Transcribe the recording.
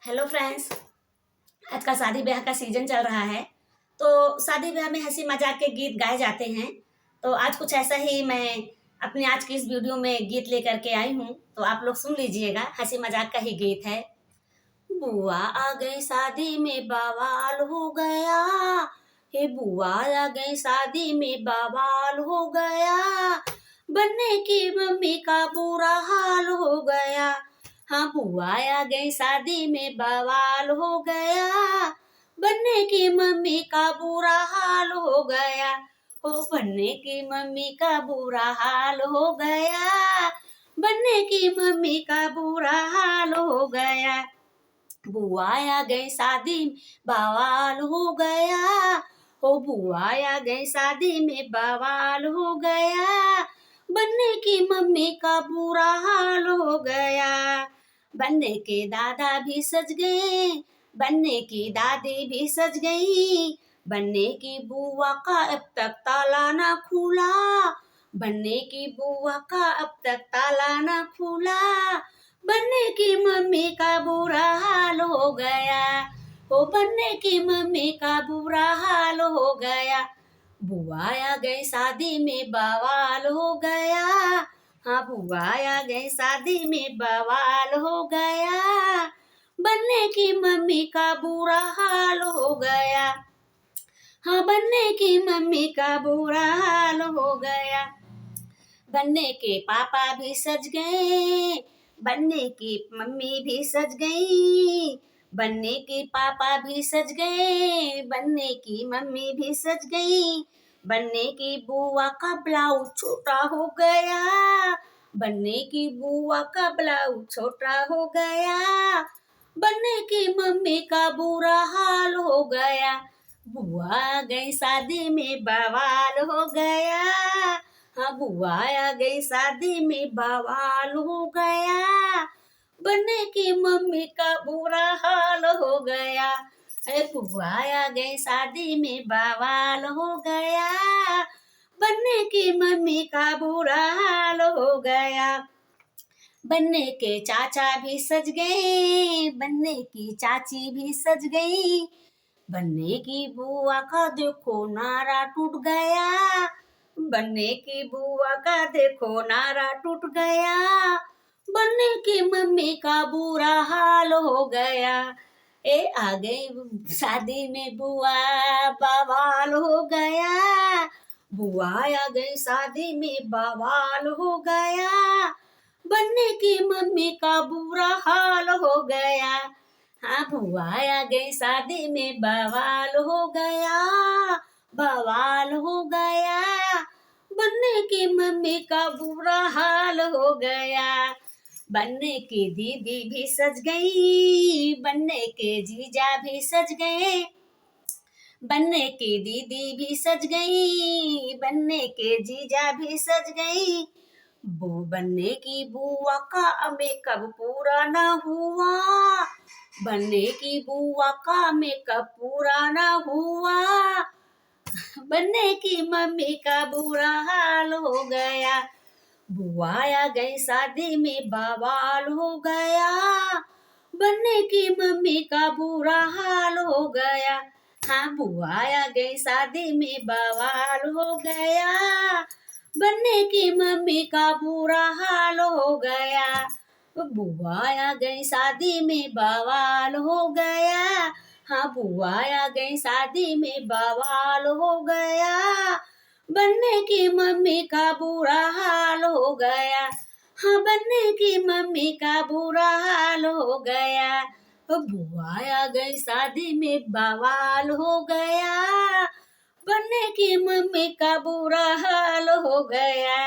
Hello friends. आजकल शादी ब्याह का सीजन चल रहा है, तो शादी ब्याह में हंसी मजाक के गीत गाए जाते हैं। तो आज कुछ ऐसा ही मैं अपनी आज की इस वीडियो में गीत लेकर के आई हूँ, तो आप लोग सुन लीजिएगा। हंसी मजाक का ही गीत है। बुआ आ गई शादी में बवाल हो गया, हे बुआ आ गई शादी में बवाल हो गया, बनने की मम्मी का बुरा हाल हो गया। हाँ बुआ आ गई शादी में बवाल हो गया, बनने की मम्मी का बुरा हाल हो गया। हो बनने की मम्मी का बुरा हाल हो गया, बनने की मम्मी का बुरा हाल हो गया। बुआ आ गई शादी में बवाल हो गया, हो बुआ आ गई शादी में बवाल हो गया, बनने की मम्मी का बुरा हाल हो गया। बनने के दादा भी सज गए, बनने की दादी भी सज गई, बनने की बुआ का अब तक ताला ना खुला, बनने की बुआ का अब तक ताला ना खुला, बनने की मम्मी का बुरा हाल हो गया। हो बनने की मम्मी का बुरा हाल हो गया। बुआ आ गई शादी में बवाल हो गया, हाँ बुआ आ गई शादी में बवाल हो गया, बनने की मम्मी का बुरा हाल हो गया। हाँ बनने की मम्मी का बुरा हाल हो गया। बनने के पापा भी सज गए, बनने की मम्मी भी सज गई, बनने के पापा भी सज गए, बनने की मम्मी भी सज गई, बनने की बुआ का ब्लाउज छोटा हो गया, बनने की बुआ का ब्लाउज छोटा हो गया, बनने की मम्मी का बुरा हाल हो गया। बुआ आ गई शादी में बवाल हो गया, हाँ बुआ आ गई शादी में बवाल हो गया, बनने की मम्मी का बुरा हाल हो गया। अरे बुआ आ गई शादी में बवाल हो गया, बनने की मम्मी का बुरा हाल हो गया। बनने के चाचा भी सज गए, बनने की चाची भी सज गई, बनने की बुआ का देखो नारा टूट गया, बनने की बुआ का देखो नारा टूट गया, बनने की मम्मी का बुरा हाल हो गया। ए आ गई शादी में बुआ बवाल हो गया, बुआ आ गई शादी में बवाल हो गया, बनने की मम्मी का बुरा हाल हो गया। हाँ बुआ आ गई शादी में बवाल हो गया, बवाल हो गया, बनने की मम्मी का बुरा हाल हो गया। बनने की दीदी भी सज गई, बनने के जीजा भी सज गए, बनने की दीदी भी सज गई, बनने के जीजा भी सज गई, बनने की बुआ का मेकअप पूरा ना हुआ, बनने की बुआ का मेकअप पूरा ना हुआ, बनने की मम्मी का बुरा हाल हो गया। बुआ आ गई शादी में बवाल हो गया, बनने की मम्मी का बुरा हाल हो गया। हाँ बुआ आ गई शादी में बवाल हो गया, बनने की मम्मी का बुरा हाल हो गया। बुआ आ गई शादी में बवाल हो गया, हाँ बुआ आ गई शादी में बवाल हो गया, बनने की मम्मी का बुरा हाल हो गया। हाँ बनने की मम्मी का बुरा हाल हो गया। बुआ आ गई शादी में बवाल हो गया, बनने की मम्मी का बुरा हाल हो गया।